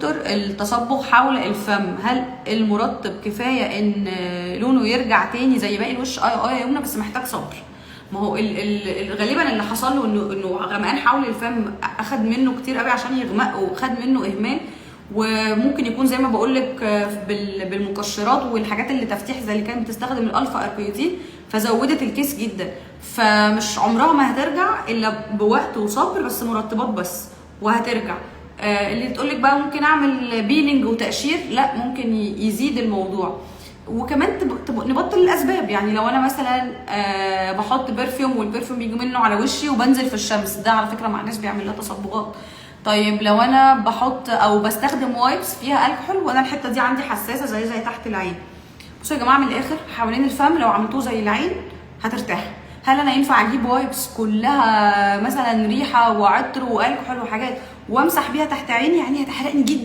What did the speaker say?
دكتور التصبغ حول الفم، هل المرطب كفايه ان لونه يرجع تاني زي باقي الوش؟ يا يمنى، بس محتاج صبر. ما هو غالبا اللي حصل له انه غمقان حول الفم اخد منه كتير قوي عشان يغمق، وخد منه اهمال، وممكن يكون زي ما بقول لك بالمكشرات والحاجات اللي تفتيح زي اللي كانت بتستخدم الالفا اربيوتين، فزودت الكيس جدا. فمش عمرها ما هترجع الا بوقت وصبر، بس مرطبات بس وهترجع. اللي تقول لك بقى ممكن اعمل بيلينج وتقشير، لا، ممكن يزيد الموضوع. وكمان نبطل الاسباب. يعني لو انا مثلا بحط برفيوم والبرفيوم بيجي منه على وشي وبنزل في الشمس، ده على فكره مع ناس بيعمل لها تصبغات. طيب لو انا بحط او بستخدم وايبس فيها الكحول وانا الحته دي عندي حساسه زي تحت العين. بصوا يا جماعه، من الاخر حوالين الفم لو عملتوه زي العين هترتاح. هل انا ينفع اجيب وايبس كلها مثلا ريحه وعطر والكحول وحاجات وامسح بيها تحت عيني؟ يعني هتحرقني جدا.